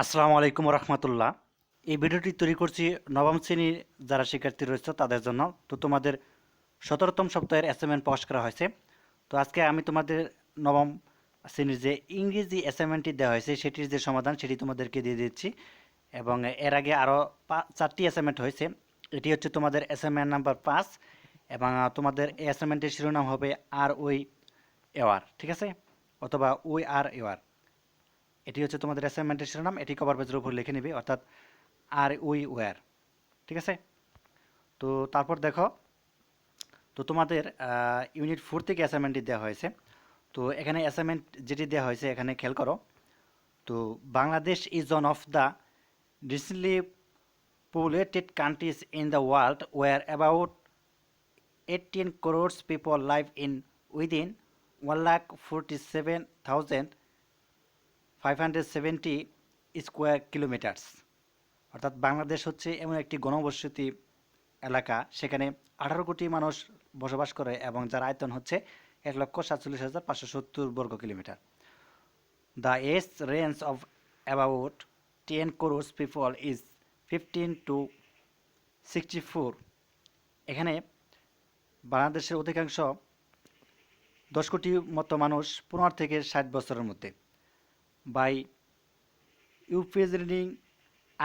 আসসালামু আলাইকুম রহমতুল্লাহ। এই ভিডিওটি তৈরি করছি নবম শ্রেণীর যারা শিক্ষার্থী রয়েছে তাদের জন্য। তো তোমাদের 17তম সপ্তাহের অ্যাসাইনমেন্ট প্রকাশ করা হয়েছে। তো আজকে আমি তোমাদের নবম শ্রেণীর যে ইংরেজি অ্যাসাইনমেন্টটি দেওয়া হয়েছে সেটির যে সমাধান সেটি তোমাদেরকে দিয়ে দিচ্ছি। এবং এর আগে আরও 4টি অ্যাসাইনমেন্ট হয়েছে। এটি হচ্ছে তোমাদের অ্যাসাইনমেন্ট নাম্বার 5 এবং তোমাদের এই অ্যাসাইনমেন্টের শিরোনাম হবে আর উই এওয়ার, ঠিক আছে, অথবা উই আর এওয়ার। এটি হচ্ছে তোমাদের অ্যাসাইনমেন্টের শিরোনাম। এটি কভার পেজের উপর লিখে নিবে, অর্থাৎ আর উই ওয়্যার, ঠিক আছে। তো তারপর দেখো, তো তোমাদের ইউনিট 4 থেকে অ্যাসাইনমেন্টটি দেওয়া হয়েছে। তো এখানে অ্যাসাইনমেন্ট যেটি দেওয়া হয়েছে এখানে খেয়াল করো। তো Bangladesh is one of the recently populated countries in the world where about 18 crores people live in within 1,47,570 square kilometres. অর্থাৎ বাংলাদেশ হচ্ছে এমন একটি ঘনবসতি এলাকা, সেখানে 18 কোটি মানুষ বসবাস করে এবং যার আয়তন হচ্ছে 1,47,570 বর্গ kilometre. The age range of about 10 crores people is 15 to 64। এখানে বাংলাদেশের অধিকাংশ 10 কোটি মতো মানুষ 15 থেকে 60 বছরের মধ্যে। By upskilling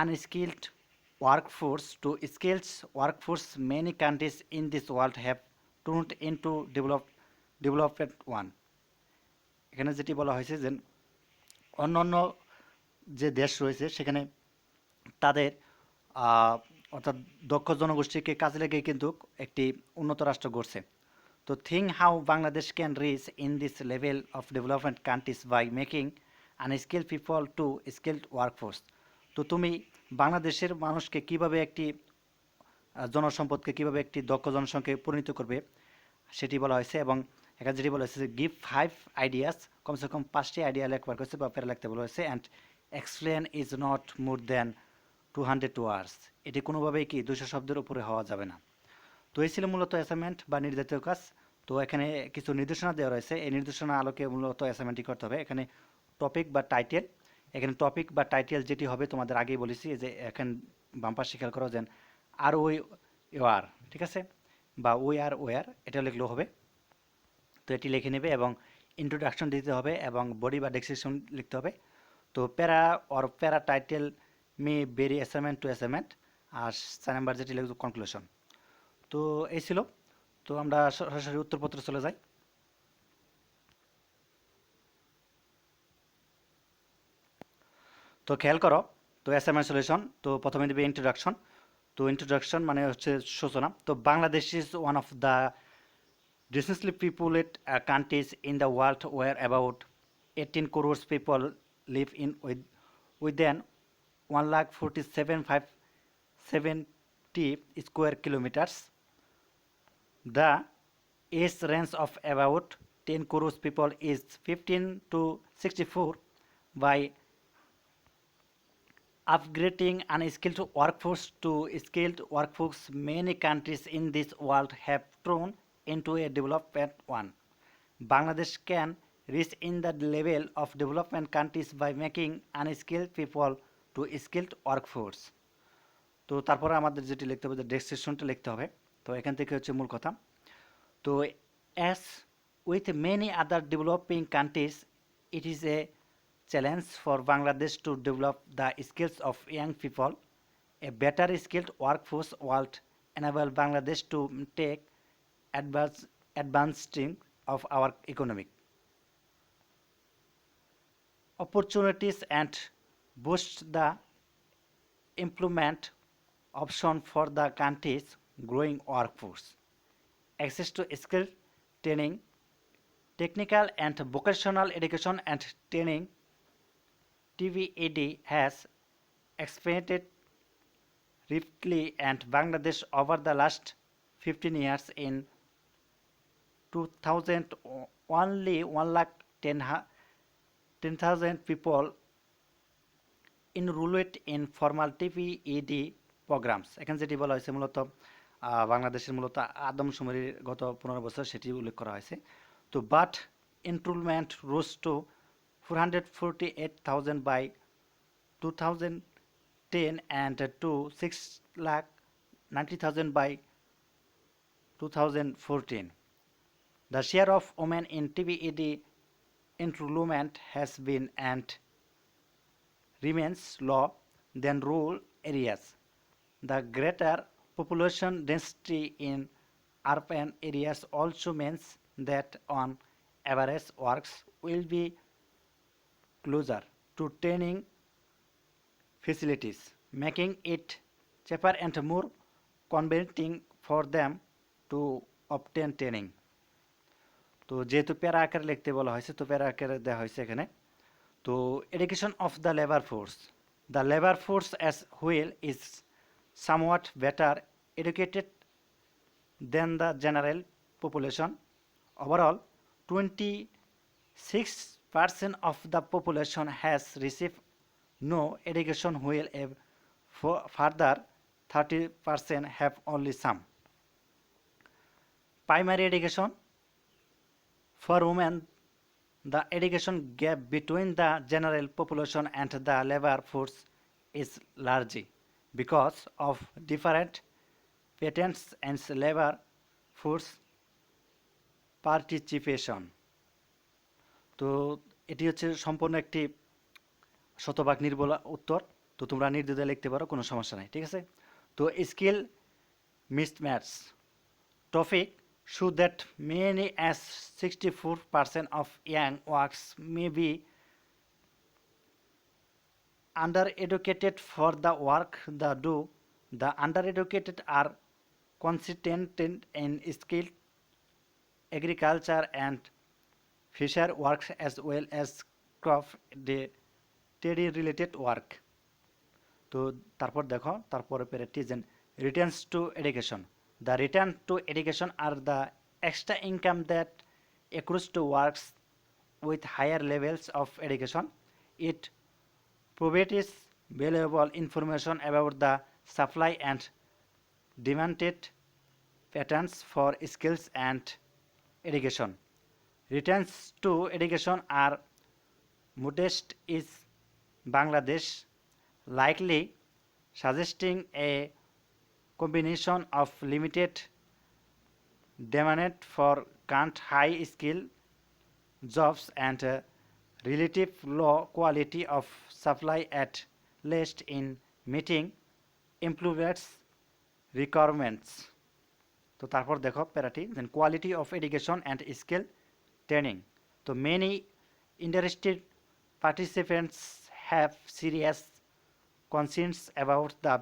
unskilled workforce to skilled workforce, many countries in this world have turned into developed one। এখানে যেটি বলা হয়েছে যে অন্যান্য যে দেশ রয়েছে সেখানে তাদের অর্থাৎ দক্ষ জনগোষ্ঠীকে কাজে লেগে কিন্তু একটি উন্নত রাষ্ট্র গড়ছে। তো think how Bangladesh can reach in this level of development countries by making unskilled people to skilled workforce. তো তুমি বাংলাদেশের মানুষকে কিভাবে একটি জনসম্পদকে কিভাবে একটি দক্ষ জনসংখ্যায় পরিণত করবে সেটি বলা হয়েছে। এবং এখানে যেটি বলা হয়েছে যে গিভ 5 আইডিয়াস, কমসে কম 5টি আইডিয়া লেখবার করছে বা প্যারা লিখতে বলা হয়েছে। And explain is not more than 200 ওয়ার্ডস। এটি কোনোভাবেই কি 200 শব্দের উপরে হওয়া যাবে না। তো এই ছিল মূলত অ্যাসাইনমেন্ট বা নির্ধারিত কাজ। তো এখানে কিছু নির্দেশনা দেওয়া রয়েছে, এই নির্দেশনা আলোকে মূলত অ্যাসাইনমেন্টটি করতে হবে। এখানে টপিক বা টাইটেল, এখানে টপিক বা টাইটেল যেটি হবে তোমাদের আগেই বলেছি যে এখন বাম পাশে খেয়াল করো যে আর ওই ওয়ার, ঠিক আছে, বা উই আর ওয়ার এটা লিখলেও হবে। তো এটি লিখে নেবে এবং ইন্ট্রোডাকশন দিতে হবে এবং বডি বা ডেসক্রিপশন লিখতে হবে। তো প্যারা অর প্যারা টাইটেল মে ভেরি অ্যাসাইনমেন্ট টু অ্যাসাইনমেন্ট। আর 4 নাম্বার যেটি লিখব কনক্লুশন। তো এই ছিল। তো আমরা সরাসরি উত্তরপত্র চলে যাই। তো খেয়াল করো, তো অ্যাসাইনমেন্ট সলিউশন, তো প্রথমে দেবে ইন্ট্রোডাকশন। তো ইন্ট্রোডাকশন মানে হচ্ছে সূচনা। তো Bangladesh is one of the densely populated countries in the world where about 18 crores people live in within 1,47,570 square kilometers. The age range of about 10 crores people is 15 to 64. By upgrading unskilled workforce to skilled workforce, many countries in this world have turned into a developed one. Bangladesh can reach in the level of development countries by making unskilled people to skilled workforce. তো তারপরে আমাদের যেটি লিখতে হবে যে ডেসক্রিপশনটা লিখতে হবে। তো এখান থেকে হচ্ছে মূল কথা। তো as with many other developing countries, it is a challenge for Bangladesh to develop the skills of young people. A better skilled workforce will enable Bangladesh to take advancing of our economic opportunities and boost the employment option for the country's growing workforce. Access to skill training, technical and vocational education and training (TVED) has expanded rapidly and Bangladesh over the last 15 years. In 2000, only 1,10,000 people enrolled in formal TVED programs। এখানে যেটি বলা হয়েছে মূলত বাংলাদেশের মূলত আদমশুমারির গত 15 বছর সেটি উল্লেখ করা হয়েছে। তো but enrollment rose to 448,000 by 2010 and to 6,90,000 by 2014. The share of women in TBED enrollment has been and remains low than rural areas. The greater population density in urban areas also means that on average works will be closer to training facilities, making it cheaper and more convenient for them to obtain training. তো যেহেতু প্যারা আকারে লিখতে বলা হয়েছে তো প্যারা আকারে দেওয়া হয়েছে এখানে তো education of the labor force. The labor force as whole is somewhat better educated than the general population. Overall, 26% of the population has received no education while a further 30% have only some. Primary education. For women, the education gap between the general population and the labor force is large because of different patterns and labor force participation. তো এটি হচ্ছে সম্পূর্ণ একটি শতভাগ নির্ভুল উত্তর। তো তোমরা নির্দ্বিধায় লিখতে পারো, কোনো সমস্যা নাই, ঠিক আছে। তো skill mismatch topic show that many as 64% of young works may be undereducated for the work they do. The undereducated are concentrated in skilled agriculture and fisher works as well as crop dairy related work. তো তারপর দেখো তারপরে প্যারাটিজেন returns to education. The return to education are the extra income that accrues to works with higher levels of education. It provides valuable information about the supply and demanded patterns for skills and education. Returns to education are modest is Bangladesh, likely suggesting a combination of limited demand for current high skill jobs and relative low quality of supply at least in meeting employers requirements. তো তারপর দেখো প্যারাটি then quality of education and skill training. তো many interested participants have serious concerns about the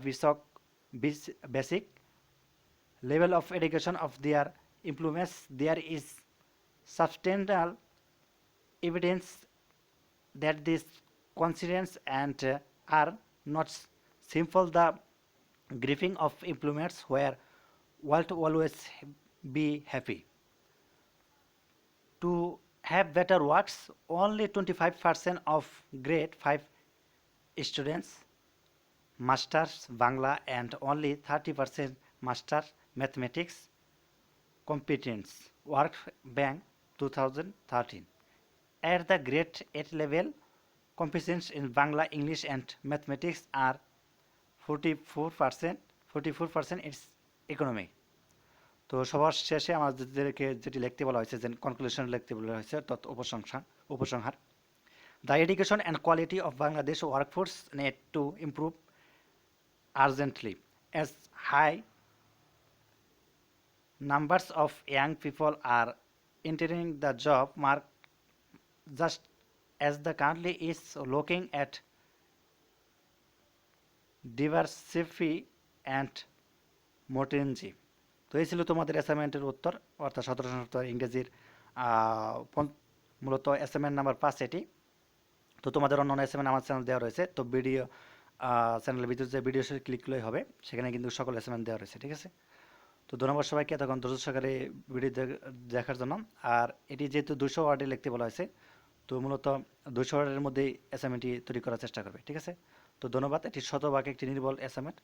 basic level of education of their employees. There is substantial evidence that these concerns and are not simple. The grieving of employers where will always be happy to have better works. Only 25% of grade 5 students masters Bangla and only 30% master mathematics competence. Work Bank 2013. At the grade 8 level, competence in Bangla, English and mathematics are 44%. 44% is economic. তো সবার শেষে আমাদেরকে যেটি লিখতে বলা হয়েছে যে conclusion লিখতে বলা হয়েছে তত উপসংহার The education and quality of Bangladesh workforce need to improve urgently as high numbers of young people are entering the job market just as the country is looking at diversity and modernity. তো এই ছিল তোমাদের অ্যাসাইনমেন্টের উত্তর অর্থাৎ 17 ইংরেজির মূলত assignment number 5 এটি। তো তোমাদের অন্যান্য অ্যাসাইনমেন্ট আমার চ্যানেল দেওয়া রয়েছে, তো ভিডিও চ্যানেলের ভিতরে যে ভিডিও ক্লিক করলেই হবে, সেখানে কিন্তু সকল অ্যাসাইনমেন্ট দেওয়া রয়েছে, ঠিক আছে। তো ধন্যবাদ সবাইকে এতক্ষণ ধৈর্য সহকারে ভিডিও দেখার জন্য। আর এটি যেহেতু 200 ওয়ার্ডে লিখতে বলা হয়েছে, তো মূলত 200 ওয়ার্ডের মধ্যেই অ্যাসাইনমেন্টটি তৈরি করার চেষ্টা করবে, ঠিক আছে। তো ধন্যবাদ, এটি শতভাগ একটি নির্ভুল অ্যাসাইনমেন্ট।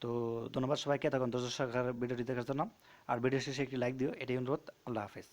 তো ধন্যবাদ সবাইকে এতক্ষণ ধৈর্য সহকারে ভিডিওটি দেখার জন্য। আর ভিডিও শেষে একটি লাইক দিও, এটাই অনুরোধ। আল্লাহ হাফেজ।